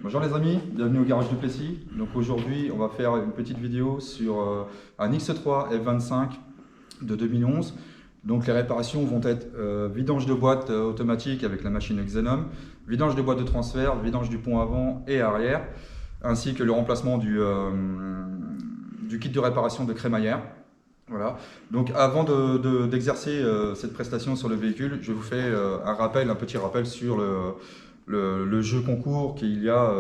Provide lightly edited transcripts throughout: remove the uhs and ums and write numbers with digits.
Bonjour les amis, bienvenue au garage du Plessis. Donc aujourd'hui on va faire une petite vidéo sur un X3 F25 de 2011. Donc les réparations vont être vidange de boîte automatique avec la machine Xenom, vidange de boîte de transfert, vidange du pont avant et arrière, ainsi que le remplacement du kit de réparation de crémaillère. Voilà. Donc avant d'exercer cette prestation sur le véhicule, je vous fais un petit rappel sur le jeu concours qu'il y a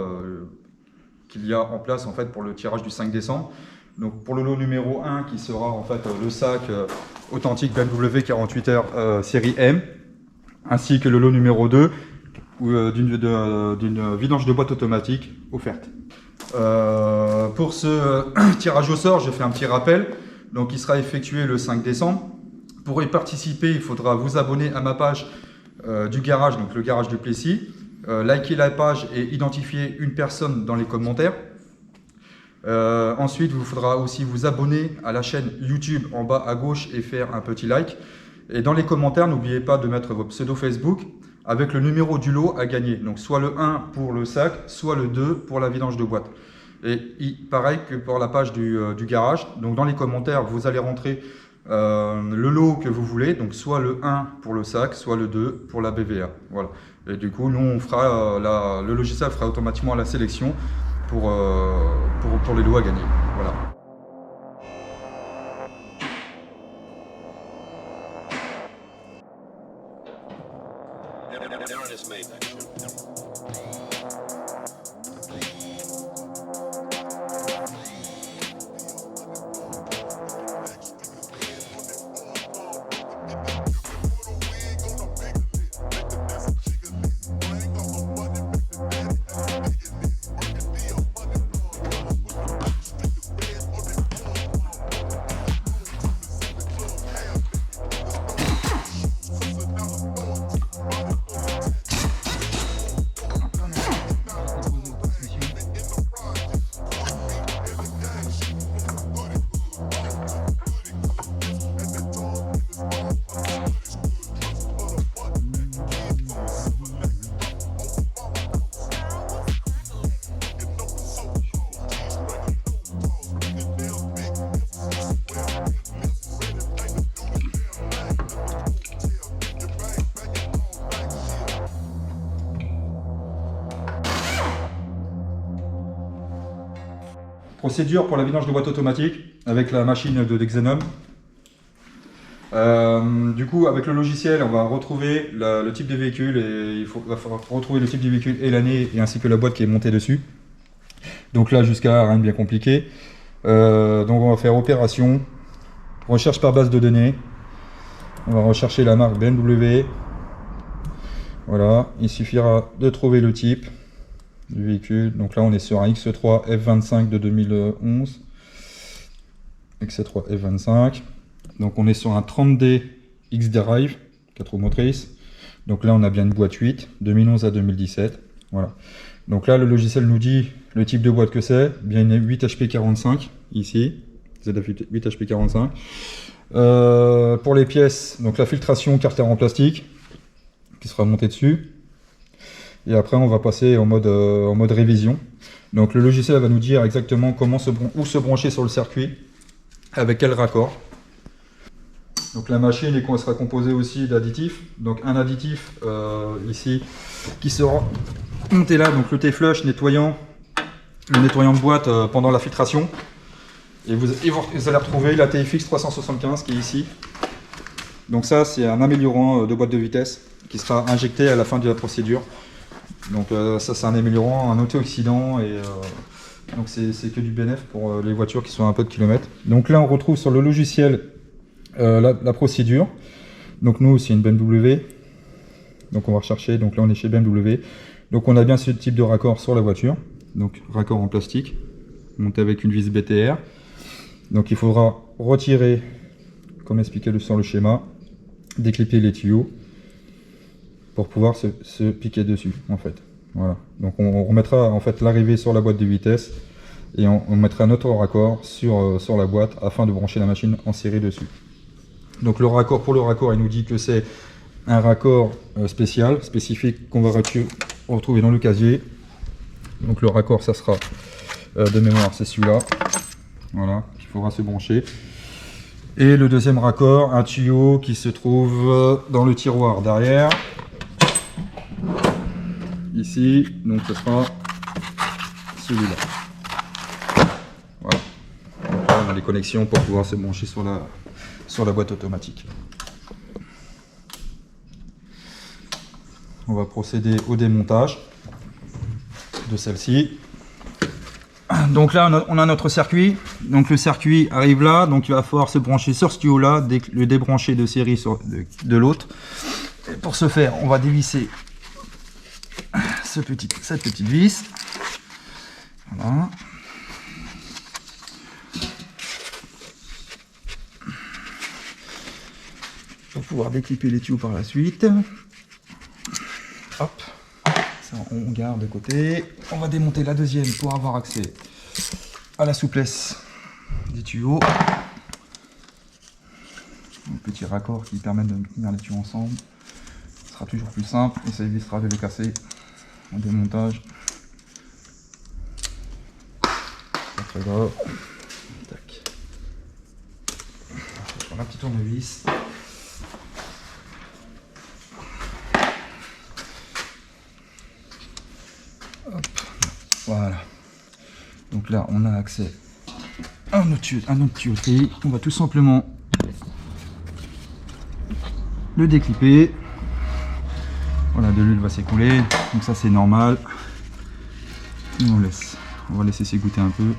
en place en fait pour le tirage du 5 décembre. Donc pour le lot numéro 1 qui sera en fait le sac authentique BMW 48R série M, ainsi que le lot numéro 2 d'une vidange de boîte automatique offerte. Pour ce tirage au sort, je fais un petit rappel. Donc il sera effectué le 5 décembre. Pour y participer, il faudra vous abonner à ma page du garage, donc le garage du Plessis. Liker la page et identifier une personne dans les commentaires. Ensuite, il faudra aussi vous abonner à la chaîne YouTube en bas à gauche et faire un petit like. Et dans les commentaires, n'oubliez pas de mettre votre pseudo Facebook avec le numéro du lot à gagner. Donc soit le 1 pour le sac, soit le 2 pour la vidange de boîte. Et pareil que pour la page du garage. Donc dans les commentaires, vous allez rentrer le lot que vous voulez. Donc soit le 1 pour le sac, soit le 2 pour la BVA. Voilà. Et du coup, nous, on fera le logiciel fera automatiquement la sélection pour les lots à gagner. Voilà. Procédure pour la vidange de boîte automatique avec la machine de Xenom. Du coup, avec le logiciel, on va retrouver le type de véhicule et il va falloir retrouver le type de véhicule et l'année et ainsi que la boîte qui est montée dessus. Donc là, jusqu'à rien de bien compliqué. Donc on va faire opération, recherche par base de données. On va rechercher la marque BMW. Voilà, il suffira de trouver le type du véhicule. Donc là on est sur un X3 F25 de 2011, X3 F25. Donc on est sur un 30D X-Drive 4 roues motrices. Donc là on a bien une boîte 8 2011 à 2017. Voilà, donc là le logiciel nous dit le type de boîte que c'est, bien une 8HP45 ici, ZF 8HP45. Pour les pièces, donc la filtration carter en plastique qui sera montée dessus. Et après, on va passer en mode révision. Donc le logiciel va nous dire exactement où se brancher sur le circuit, avec quel raccord. Donc la machine sera composée aussi d'additifs. Donc un additif ici qui sera monté là, donc le T-flush le nettoyant de boîte pendant la filtration. Et vous allez retrouver la TFX 375 qui est ici. Donc ça, c'est un améliorant de boîte de vitesse qui sera injecté à la fin de la procédure. Donc ça c'est un améliorant, un antioxydant et donc c'est que du bénéf pour les voitures qui sont à un peu de kilomètres. Donc là on retrouve sur le logiciel la procédure. Donc nous c'est une BMW. Donc on va rechercher, donc là on est chez BMW. Donc on a bien ce type de raccord sur la voiture. Donc raccord en plastique, monté avec une vis BTR. Donc il faudra retirer, comme expliqué sur le schéma, déclipper les tuyaux pour pouvoir se piquer dessus en fait. Voilà. Donc on remettra en fait l'arrivée sur la boîte de vitesse et on mettra notre raccord sur la boîte afin de brancher la machine en série dessus. Donc le raccord, pour le raccord, il nous dit que c'est un raccord spécial, spécifique qu'on va retrouver dans le casier Donc le raccord, ça sera de mémoire, c'est celui-là. Voilà, qu'il faudra se brancher. Et le deuxième raccord, un tuyau qui se trouve dans le tiroir derrière. Ici, donc ce sera celui-là. Voilà. Donc là, on a les connexions pour pouvoir se brancher sur la boîte automatique. On va procéder au démontage de celle-ci. Donc là, on a notre circuit. Donc le circuit arrive là. Donc il va falloir se brancher sur ce tuyau-là, le débrancher de série de l'autre. Pour ce faire, on va dévisser cette petite vis. Voilà. Pour pouvoir déclipper les tuyaux par la suite. Hop. Ça, on garde de côté. On va démonter la deuxième pour avoir accès à la souplesse des tuyaux. Un petit raccord qui permet de tenir les tuyaux ensemble. Ce sera toujours plus simple et ça évitera de les casser en démontage. Pas très grave. Tac. On va prendre un petit tournevis. Hop. Voilà. Donc là, on a accès à notre tuyauterie. On va tout simplement le déclipper. Voilà, de l'huile va s'écouler. Donc ça, c'est normal. Et on va laisser s'égoutter un peu.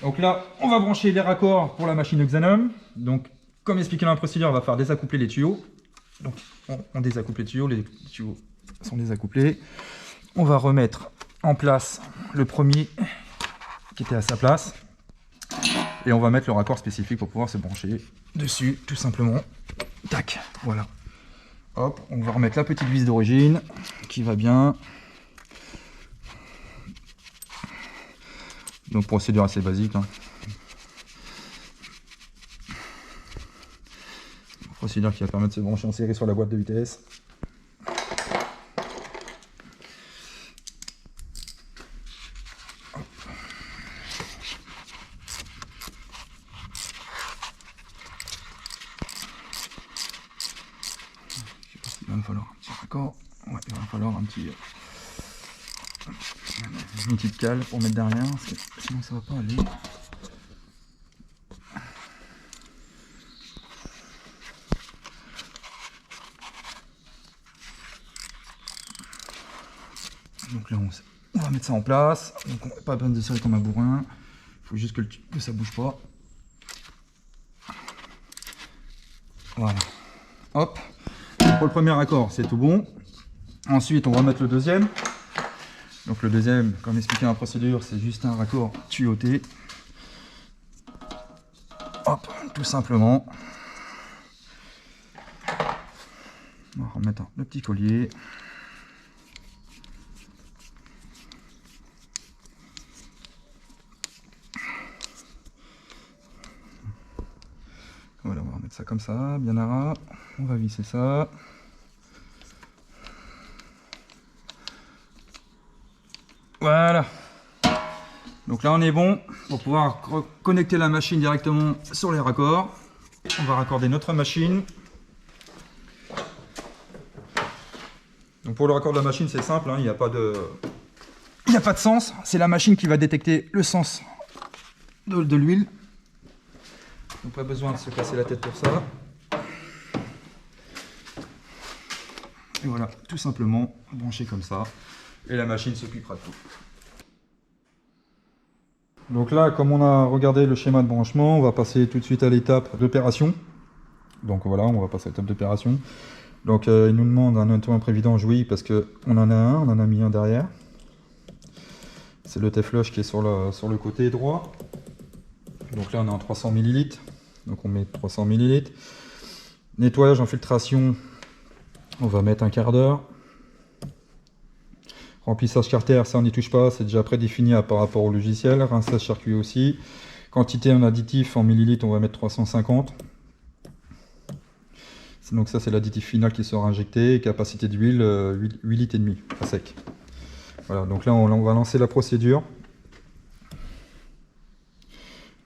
Donc là, on va brancher les raccords pour la machine Xenon. Donc, comme expliqué dans la procédure, on va faire désaccoupler les tuyaux. Donc, on désaccouple les tuyaux sont désaccouplés. On va remettre en place le premier qui était à sa place. Et on va mettre le raccord spécifique pour pouvoir se brancher dessus, tout simplement. Tac, voilà. Hop, on va remettre la petite vis d'origine qui va bien. Donc, procédure assez basique. Hein. Procédure qui va permettre de se brancher en série sur la boîte de vitesse. Il va falloir un petit raccord. Ouais, il va falloir une petite cale pour mettre derrière, parce que sinon ça va pas aller. Donc là, on va mettre ça en place. Donc on n'a pas besoin de serrer comme un bourrin. Il faut juste que ça bouge pas. Voilà. Hop. Pour le premier raccord, c'est tout bon. Ensuite, on va mettre le deuxième. Donc le deuxième, comme expliqué dans la procédure, c'est juste un raccord tuyauté. Hop, tout simplement. On va remettre le petit collier. Voilà, on va remettre ça comme ça, bien à ras. On va visser ça. Voilà. Donc là, on est bon pour pouvoir connecter la machine directement sur les raccords. On va raccorder notre machine. Donc pour le raccord de la machine, c'est simple, hein, il n'y a pas de sens. C'est la machine qui va détecter le sens de l'huile. Donc pas besoin de se casser la tête pour ça. Et voilà, tout simplement branché comme ça. Et la machine s'occupera de tout. Donc là, comme on a regardé le schéma de branchement, on va passer tout de suite à l'étape d'opération. Donc voilà, on va passer à l'étape d'opération. Donc il nous demande un auto-imprévidange, oui, parce qu'on en a un, on en a mis un derrière. C'est le T-flush qui est sur le côté droit. Donc là, on est en 300 ml. Donc on met 300 ml. Nettoyage, infiltration, on va mettre un quart d'heure. Remplissage carter, ça on n'y touche pas, c'est déjà prédéfini par rapport au logiciel. Rinçage circuit aussi. Quantité en additif en millilitres, on va mettre 350. Donc ça c'est l'additif final qui sera injecté, capacité d'huile 8 litres et demi à sec. Voilà, donc là on va lancer la procédure.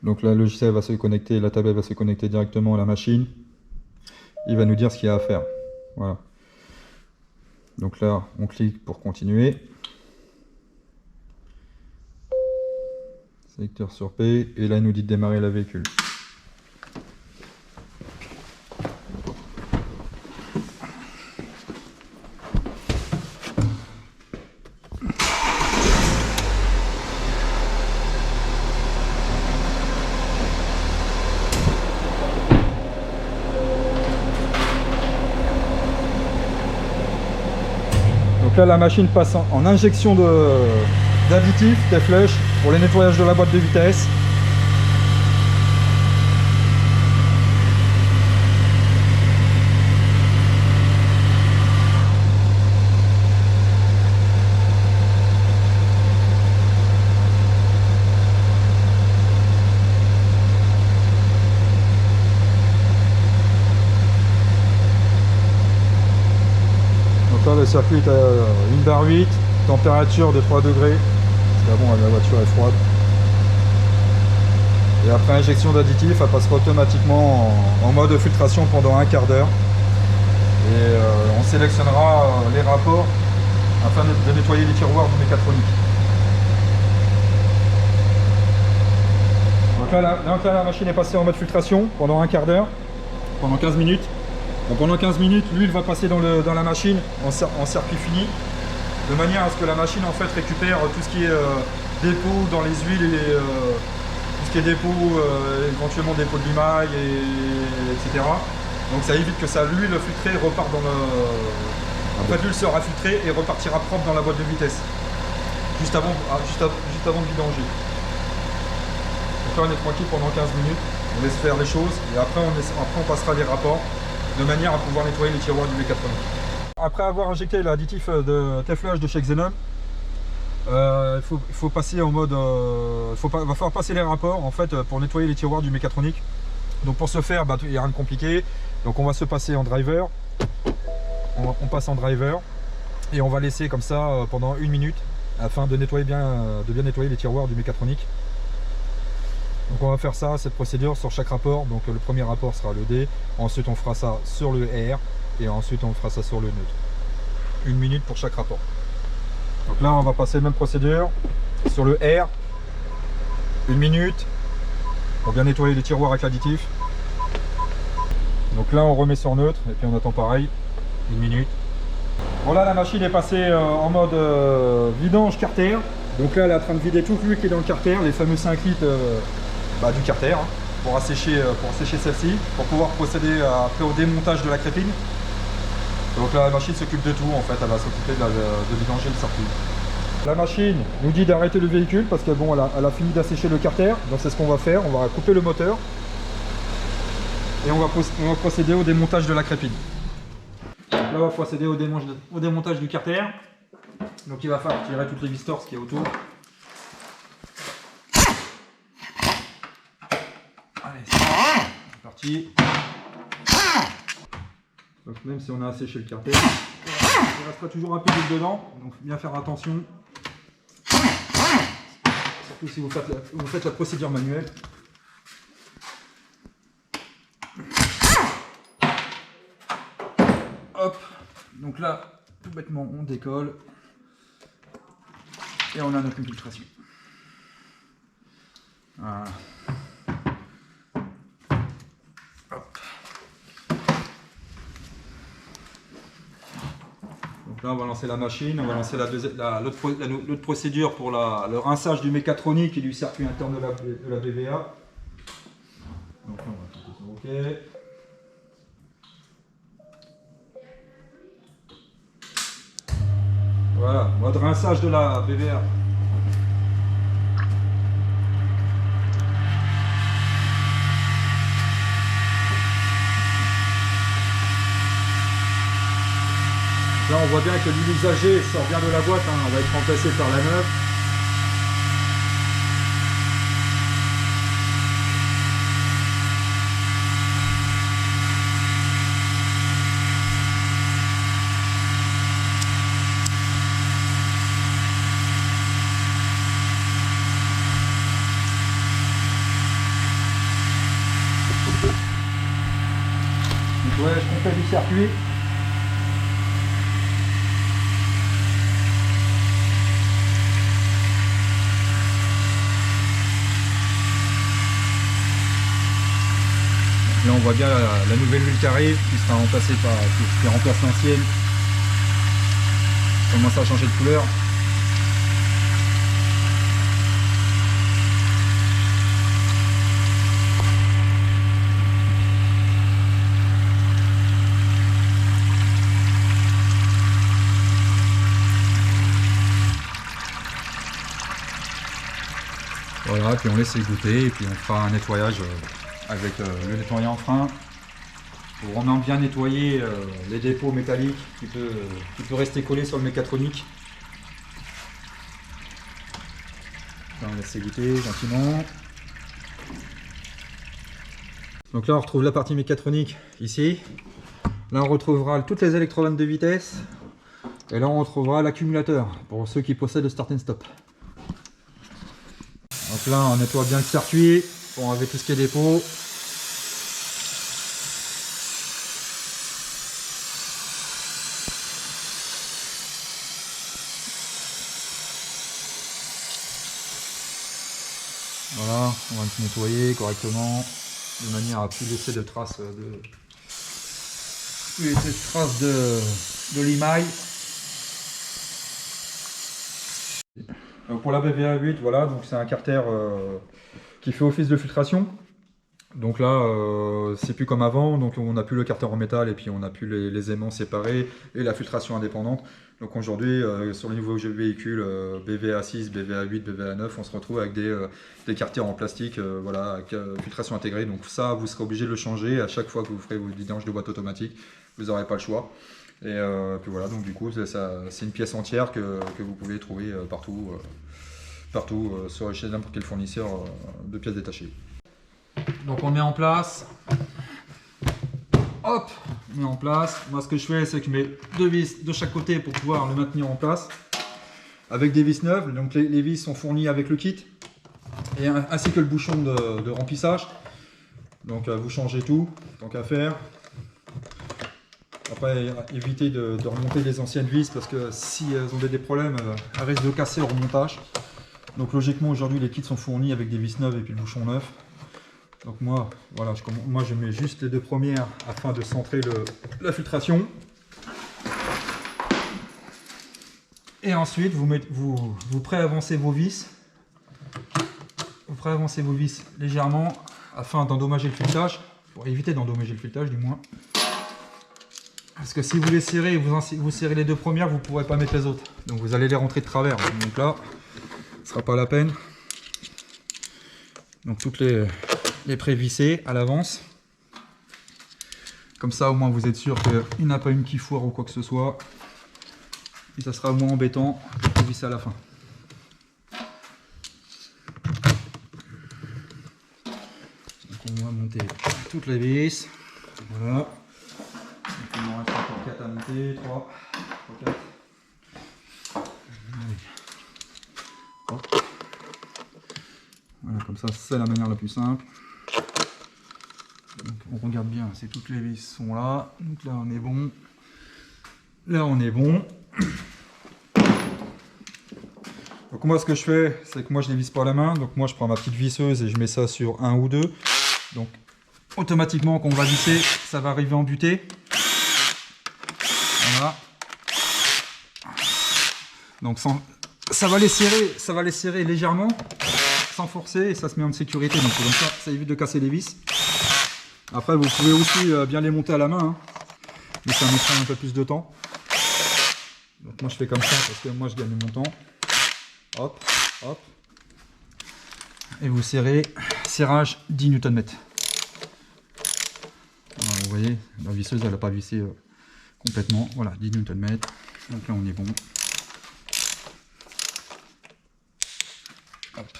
Donc là le logiciel va se connecter, la tablette va se connecter directement à la machine. Il va nous dire ce qu'il y a à faire. Voilà. Donc là on clique pour continuer. Sélecteur sur P, et là il nous dit de démarrer la véhicule. Donc là la machine passe en injection d'additifs, des flèches pour le nettoyage de la boîte de vitesse. Donc là le circuit est à 1,8 bar, température de 3 degrés. Là, bon, la voiture est froide. Et après injection d'additif, elle passera automatiquement en mode filtration pendant un quart d'heure. Et on sélectionnera les rapports afin de nettoyer les tiroirs du mécatronique. Donc là, la machine est passée en mode filtration pendant un quart d'heure, pendant 15 minutes. Donc pendant 15 minutes, l'huile va passer dans la machine en circuit fini, de manière à ce que la machine en fait récupère tout ce qui est dépôt dans les huiles et tout ce qui est dépôt, éventuellement dépôt de limaille, etc. Donc ça évite que l'huile filtrée reparte dans le... En fait l'huile sera filtrée et repartira propre dans la boîte de vitesse, juste avant de vidanger. Donc là on est tranquille pendant 15 minutes, on laisse faire les choses et après on passera les rapports de manière à pouvoir nettoyer les tiroirs du mécatronique. Après avoir injecté l'additif de téflage de chez Xenon, il faut passer en mode... va falloir passer les rapports en fait pour nettoyer les tiroirs du mécatronique. Donc pour ce faire, il n'y a rien de compliqué. Donc on va se passer en driver. On passe en driver et on va laisser comme ça pendant 1 minute afin de bien nettoyer les tiroirs du mécatronique. Donc on va faire ça, cette procédure sur chaque rapport. Donc le premier rapport sera le D, ensuite on fera ça sur le R et ensuite on fera ça sur le neutre. 1 minute pour chaque rapport. Donc là on va passer la même procédure sur le R, 1 minute pour bien nettoyer les tiroirs avec l'additif. Donc là on remet sur neutre et puis on attend pareil, 1 minute. Voilà, la machine est passée en mode vidange carter. Donc là elle est en train de vider tout le fluide qui est dans le carter, les fameux 5 litres du carter, hein, pour assécher celle-ci, pour pouvoir procéder après au démontage de la crépine. Donc là, la machine s'occupe de tout en fait, elle va s'occuper de vidanger le circuit. La machine nous dit d'arrêter le véhicule parce que bon, elle a fini d'assécher le carter, donc c'est ce qu'on va faire, on va couper le moteur et on va procéder au démontage de la crépine. Là on va procéder au démontage du carter, donc il va falloir tirer toutes les vis torses qu'il y a autour. Allez, c'est parti. Donc même si on a asséché le carter, il restera toujours un peu d'huile dedans, donc bien faire attention. Surtout si vous faites la procédure manuelle. Hop, donc là, tout bêtement, on décolle et on a notre infiltration. Voilà. Donc là on va lancer la machine, on va lancer l'autre procédure pour le rinçage du mécatronique et du circuit interne de la BVA. Donc là on va tout ça, ok. Voilà, mode rinçage de la BVA. Là on voit bien que l'huile usagée sort bien de la boîte, hein. On va être remplacé par la neuve. du circuit. Là on voit bien la nouvelle huile qui arrive, qui sera remplacée par, qui remplace l'ancienne. Commence à changer de couleur. Voilà, puis on laisse égoutter et puis on fera un nettoyage avec le nettoyant frein pour vraiment bien nettoyer les dépôts métalliques qui peut rester collé sur le mécatronique. Là, on laisse égoutter gentiment. Donc là on retrouve la partie mécatronique ici. Là on retrouvera toutes les électrovannes de vitesse. Et là on retrouvera l'accumulateur pour ceux qui possèdent le start and stop. Donc là on nettoie bien le circuit pour enlever tout ce qui est dépôt. Voilà, on va le nettoyer correctement de manière à plus laisser de traces de limaille. Donc pour la BVA8, voilà, donc c'est un carter qui fait office de filtration. Donc là, c'est plus comme avant, donc on n'a plus le carter en métal et puis on n'a plus les aimants séparés et la filtration indépendante. Donc aujourd'hui, sur les nouveaux véhicules BVA6, BVA8, BVA9, on se retrouve avec des carters en plastique, voilà, avec filtration intégrée. Donc ça, vous serez obligé de le changer à chaque fois que vous ferez vos vidanges de boîte automatique. Vous n'aurez pas le choix. Et puis voilà, donc du coup, c'est une pièce entière que vous pouvez trouver partout chez n'importe quel fournisseur de pièces détachées. Donc on met en place. Hop, on met en place. Moi ce que je fais, c'est que je mets 2 vis de chaque côté pour pouvoir le maintenir en place. Avec des vis neuves, donc les vis sont fournies avec le kit. Et ainsi que le bouchon de remplissage. Donc vous changez tout, tant qu'à faire. Après, évitez de remonter les anciennes vis parce que si elles ont des problèmes, elles risquent de casser au remontage. Donc logiquement aujourd'hui les kits sont fournis avec des vis neuves et puis le bouchon neuf. Donc moi, voilà, je mets juste les 2 premières afin de centrer la filtration. Et ensuite vous préavancez vos vis. Vous préavancez vos vis légèrement afin d'endommager le filetage, pour éviter d'endommager le filetage du moins. Parce que si vous les serrez, vous serrez les 2 premières, vous ne pourrez pas mettre les autres. Donc vous allez les rentrer de travers. Donc là, ce ne sera pas la peine. Donc toutes les prévisser à l'avance. Comme ça au moins vous êtes sûr qu'il n'y en a pas une qui foire ou quoi que ce soit. Et ça sera moins embêtant de visser à la fin. Donc on va monter toutes les vis. Voilà. Donc il m'en reste encore 4 à monter. 3, 4. Allez. Hop. Voilà, comme ça c'est la manière la plus simple. Donc, on regarde bien, c'est toutes les vis sont là. Donc là on est bon. Là on est bon. Donc moi ce que je fais, c'est que moi je les visse pas à la main. Donc moi je prends ma petite visseuse et je mets ça sur 1 ou 2. Donc automatiquement quand on va visser, ça va arriver en butée. Voilà. Donc ça va les serrer légèrement, sans forcer, et ça se met en sécurité. Donc comme ça évite de casser les vis. Après vous pouvez aussi bien les monter à la main, hein, mais ça mettra un peu plus de temps. Donc moi je fais comme ça parce que moi je gagne mon temps. Hop, hop. Et vous serrez, serrage 10 Nm. Voilà, vous voyez, la visseuse elle n'a pas vissé complètement. Voilà, 10 Nm. Donc là on est bon. Hop.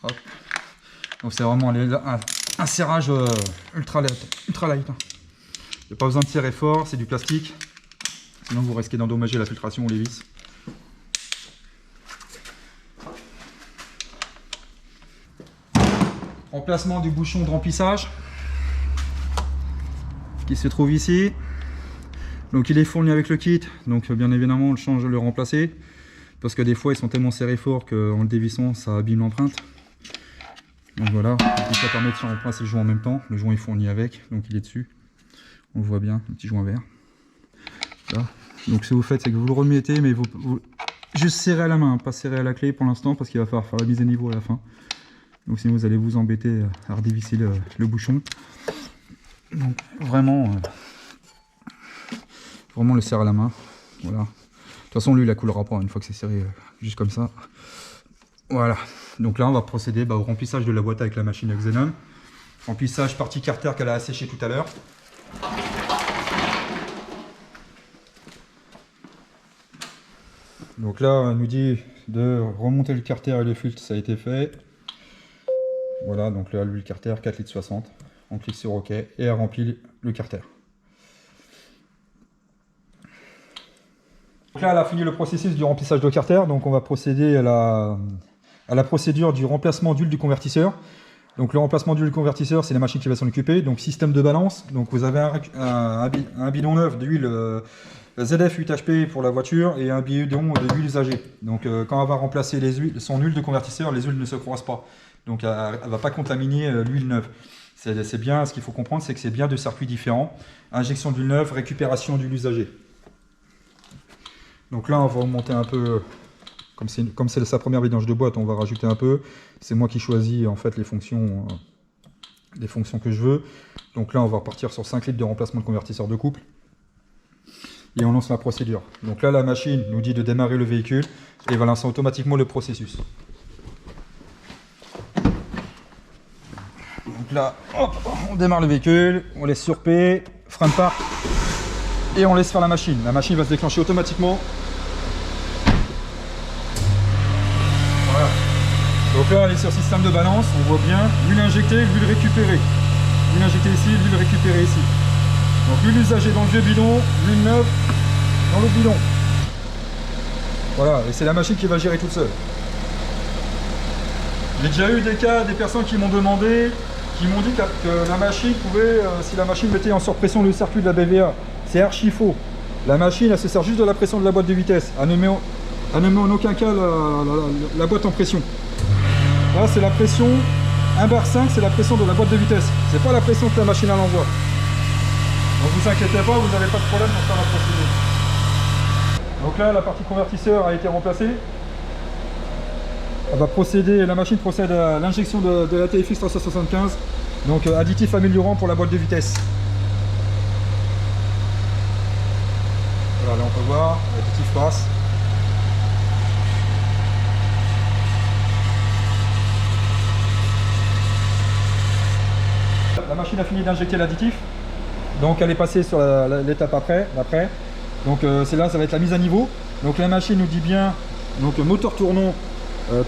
Hop. Donc c'est vraiment un serrage ultra light. Il n'y a pas besoin de serrer fort, c'est du plastique. Sinon vous risquez d'endommager la filtration ou les vis. remplacement du bouchon de remplissage qui se trouve ici. Donc il est fourni avec le kit, donc bien évidemment on le change, le remplacer, parce que des fois ils sont tellement serrés fort qu'en le dévissant ça abîme l'empreinte. Donc voilà, et puis ça permet de remplacer le joint en même temps. Le joint est fourni avec, donc il est dessus. On le voit bien, le petit joint vert. Là. Donc ce que vous faites, c'est que vous le remettez, mais vous juste serrez à la main, pas serré à la clé pour l'instant, parce qu'il va falloir faire la mise à niveau à la fin. Donc sinon vous allez vous embêter à redévisser le bouchon. Donc vraiment, vraiment le serre à la main. Voilà. De toute façon lui il la coulera pas une fois que c'est serré juste comme ça. Voilà. Donc là on va procéder au remplissage de la boîte avec la machine à Xenon. Remplissage partie carter qu'elle a asséché tout à l'heure. Donc là on nous dit de remonter le carter et le filtre, ça a été fait. Voilà, donc là l'huile carter 4,60 litres. On clique sur OK et elle remplit le carter. Donc là elle a fini le processus du remplissage de carter, donc on va procéder à la procédure du remplacement d'huile du convertisseur. Donc le remplacement d'huile du convertisseur, c'est la machine qui va s'en occuper. Donc système de balance, donc vous avez un bidon neuf d'huile ZF 8HP pour la voiture et un bidon d'huile usagée. Donc quand elle va remplacer son huile de convertisseur, les huiles ne se croisent pas. Donc elle ne va pas contaminer l'huile neuve. C'est bien, ce qu'il faut comprendre, c'est que c'est bien deux circuits différents. Injection d'huile neuve, récupération d'huile usagée. Donc là on va remonter un peu, comme c'est sa première vidange de boîte, on va rajouter un peu. C'est moi qui choisis en fait les fonctions que je veux. Donc là on va repartir sur 5 litres de remplacement de convertisseur de couple. Et on lance la procédure. Donc là la machine nous dit de démarrer le véhicule et va lancer automatiquement le processus. Donc là, hop, on démarre le véhicule, on laisse sur P, frein de parc, et on laisse faire la machine. La machine va se déclencher automatiquement. Voilà. Donc là, elle est sur système de balance, on voit bien l'huile injectée, l'huile récupérée. L'huile injectée ici, l'huile récupérée ici. Donc l'huile usagée dans le vieux bidon, l'huile neuve dans le bidon. Voilà, et c'est la machine qui va gérer toute seule. J'ai déjà eu des cas, des personnes qui m'ont demandé, qui m'ont dit que la machine pouvait, si la machine mettait en surpression le circuit de la BVA, c'est archi faux. La machine, elle se sert juste de la pression de la boîte de vitesse. Elle ne met en aucun cas la boîte en pression. Là, c'est la pression, 1 bar 5, c'est la pression de la boîte de vitesse. C'est pas la pression que la machine à l'envoie. Donc vous inquiétez pas, vous n'avez pas de problème pour faire la procédure. Donc là, la partie convertisseur a été remplacée. La machine procède à l'injection de la TFX 375, donc additif améliorant pour la boîte de vitesse. Voilà, là on peut voir, l'additif passe. La machine a fini d'injecter l'additif, donc elle est passée sur l'étape après. Donc c'est là, ça va être la mise à niveau. Donc la machine nous dit bien, donc moteur tournant,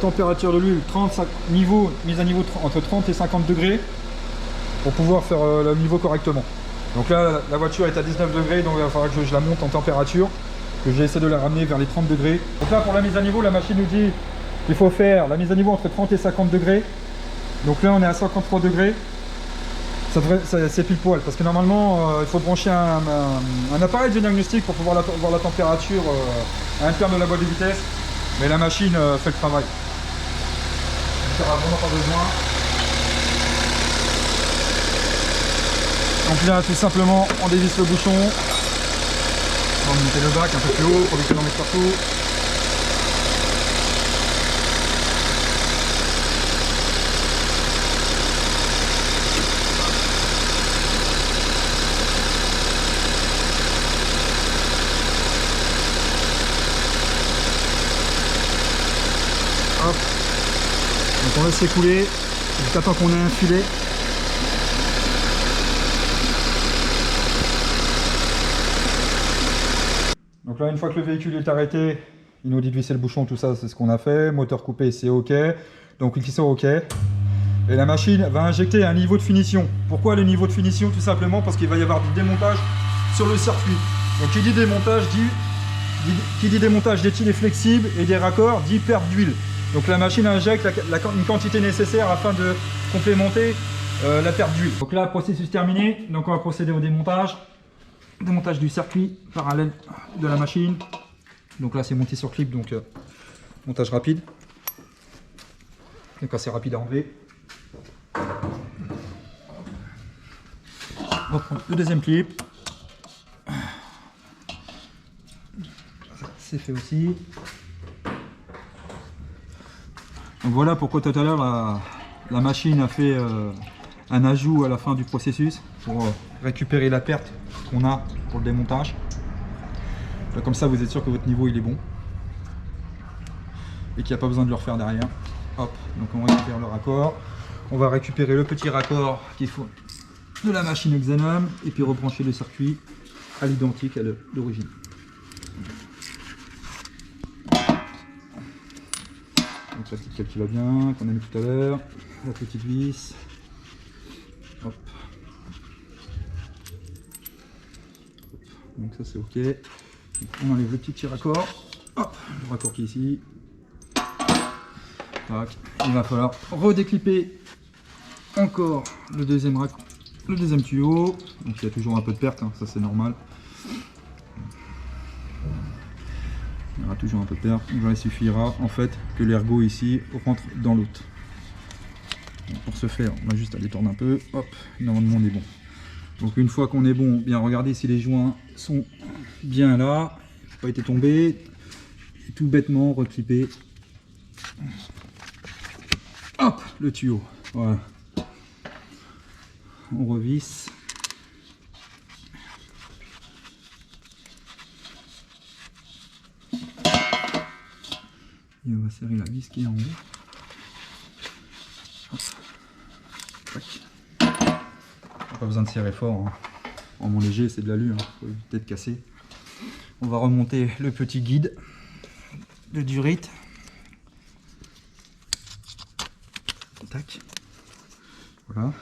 température de l'huile, mise à niveau entre 30 et 50 degrés pour pouvoir faire le niveau correctement. Donc là la voiture est à 19 degrés, donc il va falloir que je la monte en température, que j'essaie de la ramener vers les 30 degrés. Donc là pour la mise à niveau, la machine nous dit qu'il faut faire la mise à niveau entre 30 et 50 degrés. Donc là on est à 53 degrés. C'est pile poil parce que normalement il faut brancher un appareil de diagnostic pour pouvoir voir la température à l'intérieur de la boîte de vitesse. Mais la machine fait le travail. Il n'y aura vraiment pas besoin. Donc là, tout simplement, on dévisse le bouchon. On va monter le bac un peu plus haut pour éviter d'en mettre partout. Hop. Donc on laisse s'écouler jusqu'à temps qu'on ait un filet. Donc là, une fois que le véhicule est arrêté, il nous dit de visser le bouchon, tout ça, c'est ce qu'on a fait. Moteur coupé, c'est OK. Donc il clique OK. Et la machine va injecter un niveau de finition. Pourquoi le niveau de finition? Tout simplement parce qu'il va y avoir du démontage sur le circuit. Donc qui dit démontage dit démontage des filets flexibles et des raccords dit perte d'huile. Donc la machine injecte une quantité nécessaire afin de complémenter la perte d'huile. Donc là, processus terminé. Donc on va procéder au démontage. Démontage du circuit parallèle de la machine. Donc là c'est monté sur clip, donc montage rapide. Donc assez rapide à enlever. On va prendre le deuxième clip. C'est fait aussi. Donc voilà pourquoi tout à l'heure la machine a fait un ajout à la fin du processus pour récupérer la perte qu'on a pour le démontage. Là, comme ça vous êtes sûr que votre niveau il est bon et qu'il n'y a pas besoin de le refaire derrière. Hop, donc on récupère le raccord. On va récupérer le petit raccord qu'il faut de la machine Xenon et puis rebrancher le circuit à l'identique à l'origine. Donc la petite cale qui va bien, qu'on a mis tout à l'heure, la petite vis. Hop. Donc ça c'est ok. Donc on enlève le petit raccord. Hop, le raccord qui est ici. Tac. Il va falloir redéclipper encore le deuxième tuyau. Donc il y a toujours un peu de perte, hein, ça c'est normal. Il y aura toujours un peu de perte. Donc là, il suffira en fait que l'ergot ici rentre dans l'autre. Pour ce faire, on va juste aller tourner un peu. Hop, normalement on est bon. Donc une fois qu'on est bon, bien regardez si les joints sont bien là, pas été tombés. Et tout bêtement reclipper. Hop, le tuyau. Voilà. On revisse. Et on va serrer la vis qui est en haut. Hop. Pas besoin de serrer fort. Hein. En mon léger, c'est de l'alu, hein. Faut éviter de casser. On va remonter le petit guide de durite. Tac. Voilà.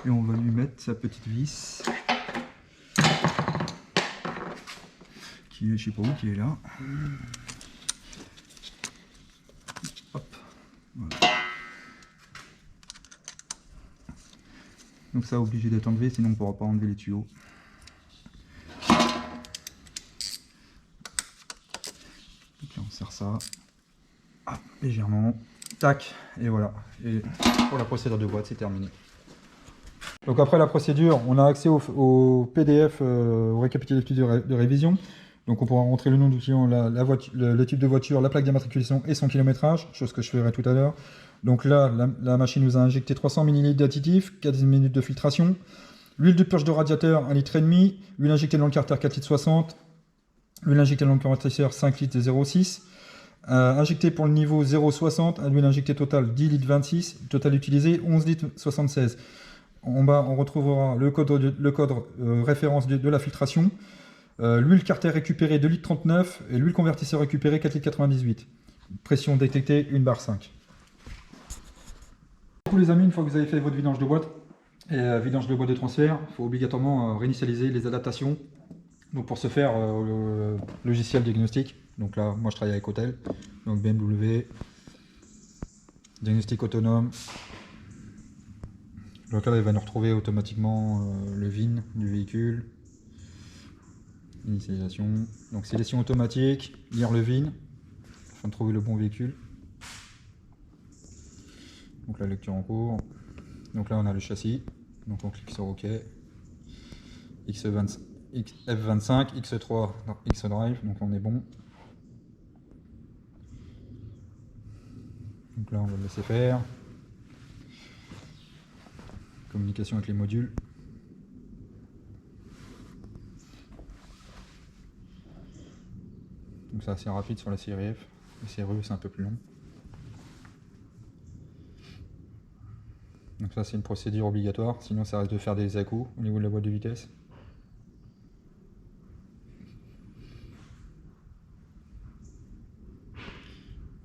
Et on va lui mettre sa petite vis. Qui est, je sais pas où, qui est là. Hop. Voilà. Donc ça obligé d'être enlevé, sinon on ne pourra pas enlever les tuyaux. Donc là on serre ça. Hop, légèrement. Tac. Et voilà. Et pour la procédure de boîte, c'est terminé. Donc après la procédure, on a accès au PDF, au récapitulatif de révision. Donc on pourra rentrer le nom du client, le type de voiture, la plaque d'immatriculation et son kilométrage, chose que je ferai tout à l'heure. Donc là, la machine nous a injecté 300 ml d'additif, 15 minutes de filtration, l'huile de purge de radiateur 1,5 litre, l'huile injectée dans le carter 4,60 litres, l'huile injectée dans le compresseur 5 litres 0,6, injecté pour le niveau 0,60, l'huile injectée totale 10 litres 26, total utilisé 11 litres 76. En bas, on retrouvera le code référence de la filtration. L'huile carter récupérée 2 litres 39 et l'huile convertisseur récupérée 4 litres 98. Pression détectée 1 bar 5. Pour les amis, une fois que vous avez fait votre vidange de boîte et vidange de boîte de transfert, il faut obligatoirement réinitialiser les adaptations. Donc pour ce faire, le logiciel diagnostic. Donc là, moi je travaille avec Hotel, donc BMW, diagnostic autonome. Donc là, il va nous retrouver automatiquement le VIN du véhicule. Initialisation. Donc sélection automatique, lire le VIN, afin de trouver le bon véhicule. Donc la lecture en cours. Donc là on a le châssis. Donc on clique sur OK. F25, X3, X-Drive, donc on est bon. Donc là on va le laisser faire. Communication avec les modules. Donc c'est assez rapide sur la série F. La série E c'est un peu plus long. Donc ça c'est une procédure obligatoire, sinon ça risque de faire des à-coups au niveau de la boîte de vitesse.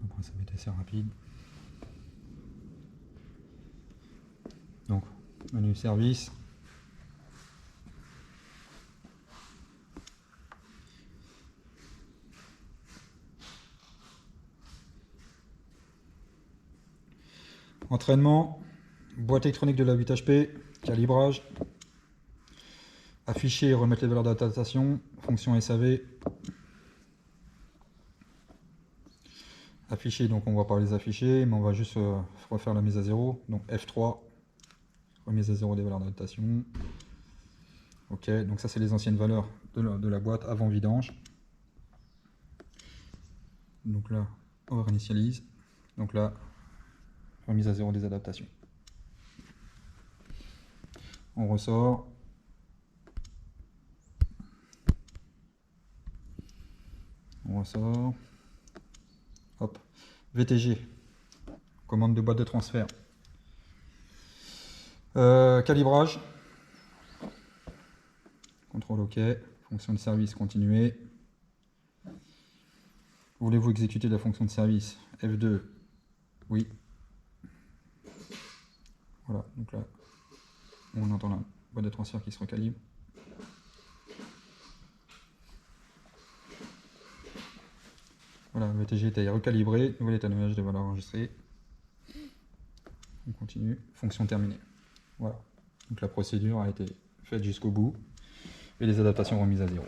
Après ça va être assez rapide. Donc menu service. Entraînement, boîte électronique de la 8 HP, calibrage, afficher et remettre les valeurs d'adaptation, fonction SAV. Afficher, donc on va pas les afficher, mais on va juste refaire la mise à zéro. Donc F3, remise à zéro des valeurs d'adaptation. Ok, donc ça c'est les anciennes valeurs de la boîte avant vidange. Donc là, on réinitialise. Donc là, remise à zéro des adaptations. On ressort. On ressort. Hop. VTG. Commande de boîte de transfert. Calibrage. Contrôle OK. Fonction de service, continuer. Voulez-vous exécuter la fonction de service? F2. Oui. Voilà, donc là, on entend la boîte de transfert qui se recalibre. Voilà, le VTG est recalibré, nouvel étalonnage des valeurs enregistrées. On continue, fonction terminée. Voilà, donc la procédure a été faite jusqu'au bout et les adaptations remises à zéro.